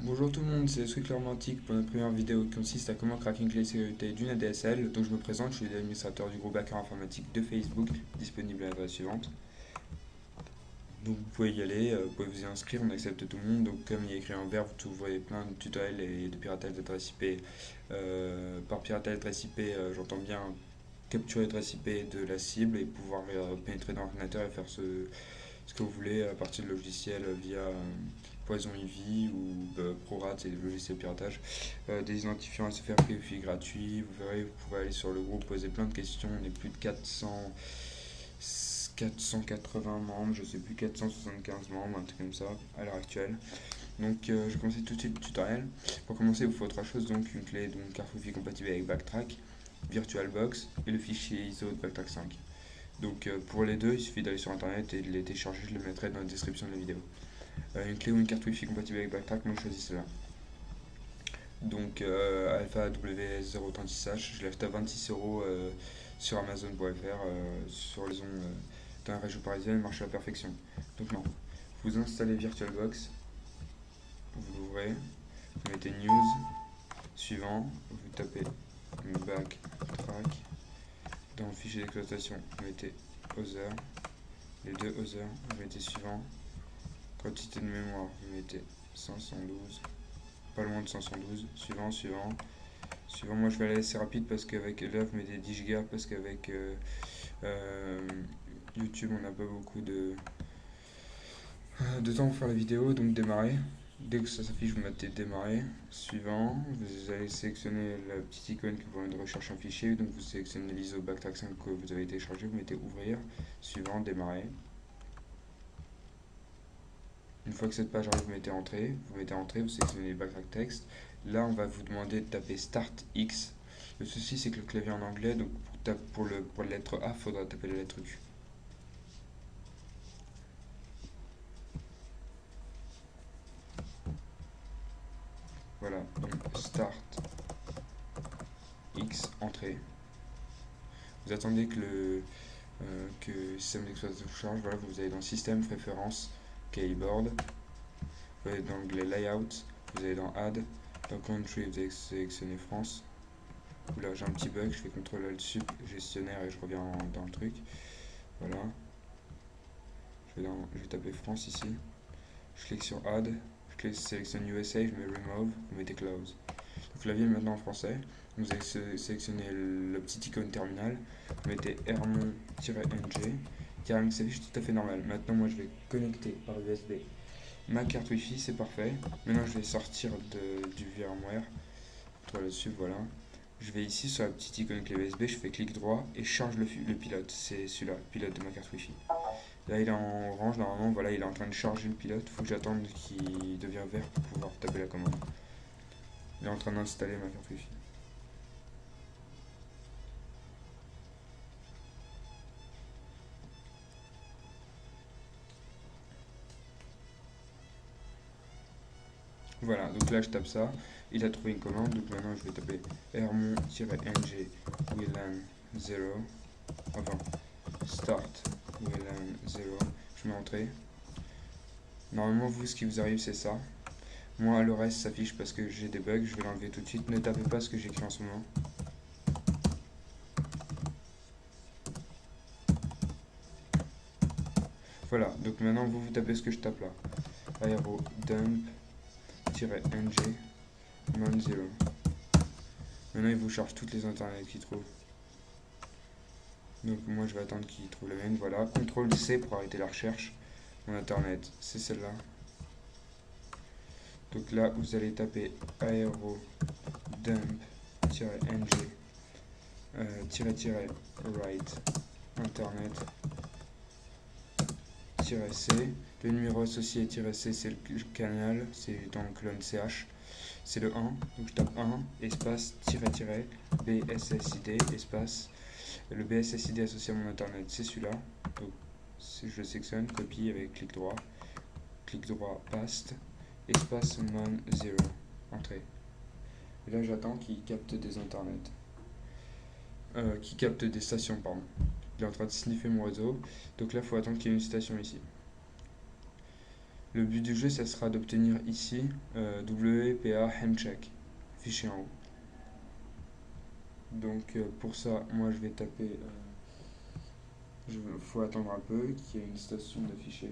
Bonjour tout le monde, c'est Sweet Romantique pour notre première vidéo qui consiste à comment craquer une clé de sécurité d'une ADSL. Donc je me présente, je suis l'administrateur du groupe hacker informatique de Facebook, disponible à l'adresse suivante. Donc vous pouvez y aller, vous pouvez vous y inscrire, on accepte tout le monde. Donc comme il y a écrit en vert, vous trouverez plein de tutoriels et de piratage d'adresse IP. Par piratage d'adresse IP, j'entends bien capturer l'adresse IP de la cible et pouvoir pénétrer dans l'ordinateur et faire ce que vous voulez à partir de logiciels via Poison Ivy ou ProRat, c'est des logiciels de piratage. Des identifiants SFR PFI gratuits. Vous verrez, vous pouvez aller sur le groupe, poser plein de questions. On est plus de 480 membres, je sais plus, 475 membres, un truc comme ça à l'heure actuelle. Donc je vais commencer tout de suite le tutoriel. Pour commencer, il vous faut trois choses, donc une clé, donc carte Wi-Fi compatible avec Backtrack, VirtualBox et le fichier ISO de Backtrack 5. Donc pour les deux, il suffit d'aller sur internet et de les télécharger, je le mettrai dans la description de la vidéo. Une clé ou une carte Wi-Fi compatible avec Backtrack, moi je choisis cela. Donc Alpha WS036H, je l'achète à 26 € sur Amazon.fr, sur les ondes dans la région parisienne, marche à la perfection. Donc non, vous installez VirtualBox, vous l'ouvrez, vous mettez News, suivant, vous tapez Backtrack, dans le fichier d'exploitation, vous mettez Other, les deux Other, vous mettez suivant, quantité de mémoire, vous mettez 512, pas loin de 512, suivant, suivant. Suivant, moi je vais aller assez rapide parce qu'avec là vous mettez 10 Go parce qu'avec euh, YouTube on n'a pas beaucoup de temps pour faire la vidéo, donc démarrer. Dès que ça s'affiche, vous mettez démarrer. Suivant, vous allez sélectionner la petite icône qui vous permet de rechercher un fichier, donc vous sélectionnez l'ISO Backtrack 5 que vous avez téléchargé, vous mettez ouvrir. Suivant, démarrer. Une fois que cette page arrive, vous mettez entrée, vous sélectionnez Backtrack Text. Là, on va vous demander de taper Start X. Le souci, c'est que le clavier est en anglais, donc pour la lettre A, il faudra taper la lettre Q. Voilà, donc Start X, entrée. Vous attendez que le système d'exploitation charge. Voilà, vous allez dans Système, Préférences, Keyboard. Vous allez dans l'onglet Layout, vous allez dans Add. Dans Country, vous allez sélectionner France. Oula, j'ai un petit bug, je fais CTRL Alt Sup, gestionnaire et je reviens dans le truc. Voilà. Je vais taper France ici. Je clique sur Add, je sélectionne USA, je mets Remove, vous mettez Close. Le clavier est maintenant en français. Vous allez sélectionner la petite icône terminal, vous mettez Hermon-NG, qui s'affiche tout à fait normal. Maintenant, moi je vais connecter par USB ma carte Wi-Fi, c'est parfait. Maintenant, je vais sortir du VMware. CTRL Alt Sup, voilà. Je vais ici sur la petite icône clé USB, je fais clic droit et charge le pilote. C'est celui-là, le pilote de ma carte Wi-Fi. Là, il est en orange, normalement, voilà, il est en train de charger le pilote. Il faut que j'attende qu'il devienne vert pour pouvoir taper la commande. Il est en train d'installer ma carte Wi-Fi. Voilà, donc là, je tape ça. Il a trouvé une commande, donc maintenant, je vais taper hermon-ng WLAN 0. Enfin, start WLAN 0. Je mets entrée. Normalement, vous, ce qui vous arrive, c'est ça. Moi, le reste s'affiche parce que j'ai des bugs. Je vais l'enlever tout de suite. Ne tapez pas ce que j'écris en ce moment. Voilà, donc maintenant, vous tapez ce que je tape là. Aerodump-ng man 0. Maintenant, il vous charge toutes les internets qu'il trouve. Donc, moi, je vais attendre qu'il trouve la mienne. Voilà, CTRL-C pour arrêter la recherche. Mon internet, c'est celle-là. Donc là, vous allez taper aerodump-ng -right internet -c. Le numéro associé -c, c'est le canal, c'est dans le colonne ch. C'est le 1, donc je tape 1, espace, BSSID, espace. Le BSSID associé à mon internet, c'est celui-là. Donc je le sélectionne, copie avec clic droit, paste, espace man 0, entrée. Et là j'attends qu'il capte des internets. Qui capte des stations, pardon. Il est en train de sniffer mon réseau. Donc là, il faut attendre qu'il y ait une station ici. Le but du jeu, ça sera d'obtenir ici WPA handshake, fichier en haut. Donc pour ça, moi je vais taper, faut attendre un peu qu'il y ait une station d'afficher.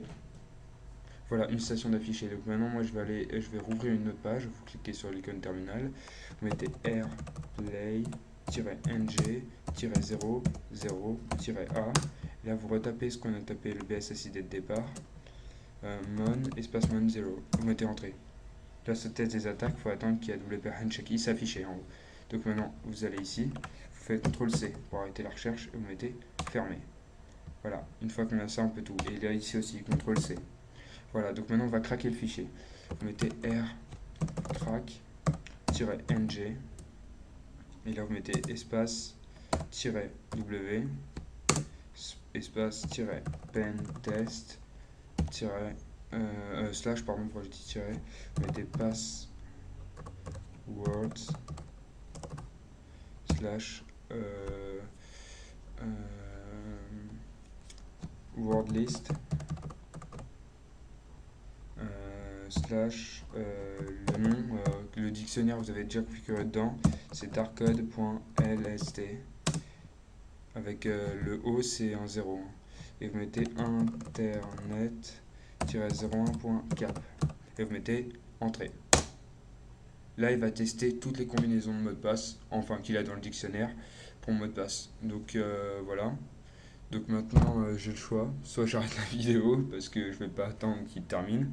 Voilà, une station d'afficher. Donc maintenant, moi je vais rouvrir une autre page. Vous cliquez sur l'icône terminal. Vous mettez rplay-ng-0-0-a. Là, vous retapez ce qu'on a tapé, le BSSID de départ. Mon, espace mon 0. Vous mettez entrée. Là, ce test des attaques, il faut attendre qu'il y ait WP handshake qui s'affiche en haut. Donc maintenant, vous allez ici, vous faites CTRL-C pour arrêter la recherche et vous mettez fermé. Voilà, une fois qu'on a ça, on peut tout. Et là, ici aussi, CTRL-C. Voilà, donc maintenant on va craquer le fichier. Vous mettez R crack-ng et là vous mettez espace-w espace-pentest slash, pardon, pour j'ai dit tiret, vous mettez passwords slash word list slash le nom, le dictionnaire vous avez déjà configuré dedans, c'est darkcode.lst avec le O c'est un 0 et vous mettez internet-01.cap et vous mettez entrée. Là il va tester toutes les combinaisons de mots de passe, enfin qu'il a dans le dictionnaire pour mot de passe. Donc voilà. Donc maintenant j'ai le choix, soit j'arrête la vidéo parce que je vais pas attendre qu'il termine.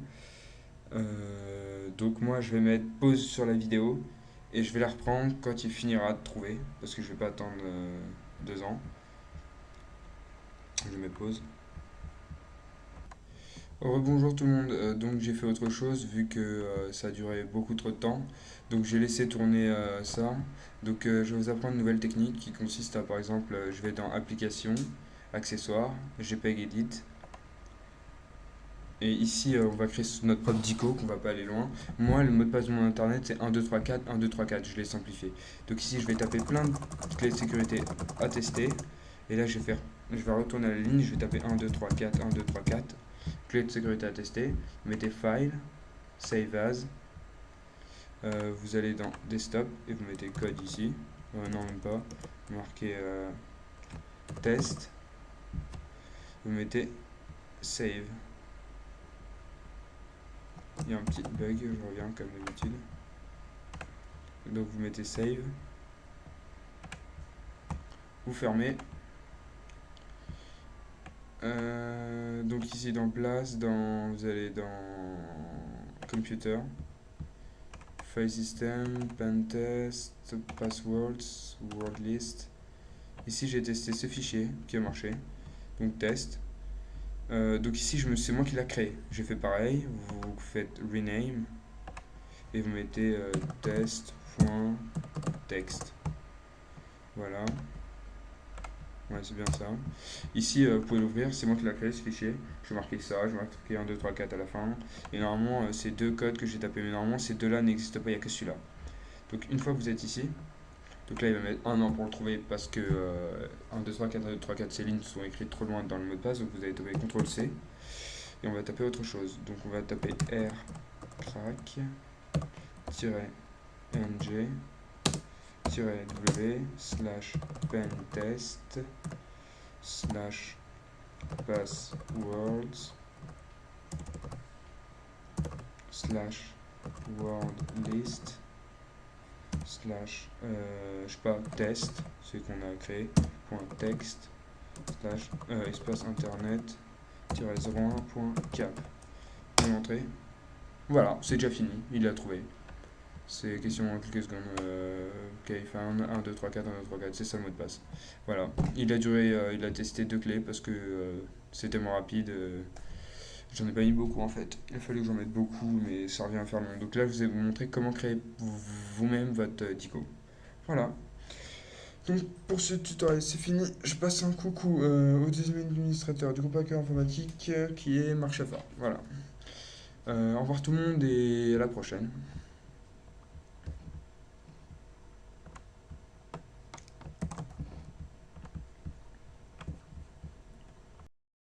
Donc moi je vais mettre pause sur la vidéo et je vais la reprendre quand il finira de trouver parce que je vais pas attendre 2 ans. Je mets pause. Bonjour tout le monde, donc j'ai fait autre chose vu que ça a duré beaucoup trop de temps, donc j'ai laissé tourner ça. Donc je vais vous apprendre une nouvelle technique qui consiste à, par exemple, je vais dans applications, accessoires, JPEG Edit. Et ici, on va créer notre propre dico, qu'on va pas aller loin. Moi, le mot de passe de mon internet, c'est 1234, 1234, je l'ai simplifié. Donc ici, je vais taper plein de clés de sécurité à tester. Et là, je vais retourner à la ligne, je vais taper 1234, 1234, clé de sécurité à tester. Vous mettez File, Save As. Vous allez dans Desktop et vous mettez code ici. Non, même pas. Vous marquez Test. Vous mettez Save. Il y a un petit bug, je reviens comme d'habitude. Donc vous mettez Save. Vous fermez. Donc ici dans Place, vous allez dans Computer, File System, Pentest, Passwords, Word List. Ici j'ai testé ce fichier qui a marché. Donc test. Donc ici c'est moi qui l'a créé. J'ai fait pareil, vous faites rename et vous mettez test.text. Voilà. Ouais, c'est bien ça. Ici, vous pouvez l'ouvrir, c'est moi qui l'a créé ce fichier. Je vais marquer ça, je vais marquer 1, 2, 3, 4 à la fin. Et normalement, c'est 2 codes que j'ai tapés, mais normalement, ces deux-là n'existent pas, il n'y a que celui-là. Donc, une fois que vous êtes ici, donc là, il va mettre 1 an pour le trouver parce que 1, 2, 3, 4, 1, 2, 3, 4, ces lignes sont écrites trop loin dans le mot de passe. Donc, vous allez taper CTRL-C et on va taper autre chose. Donc, on va taper R crack-ng -w slash pentest slash passwords slash word list slash je sais pas test, ce qu'on a créé, point text slash espace internet -01.cap. Vous montrez. Voilà, c'est déjà fini, il l'a trouvé. C'est question en quelques secondes. Kfound 1, 2, 3, 4, 1, 2, 3, 4, c'est ça le mot de passe. Voilà. Il a testé 2 clés parce que c'est tellement rapide. J'en ai pas mis beaucoup en fait. Il a fallu que j'en mette beaucoup, mais ça revient à faire long. Donc là, je vais vous montrer comment créer vous-même votre dico. Voilà. Donc pour ce tutoriel, c'est fini. Je passe un coucou au deuxième administrateur du groupe hacker informatique qui est Marc Chaffard. Voilà. Au revoir tout le monde et à la prochaine.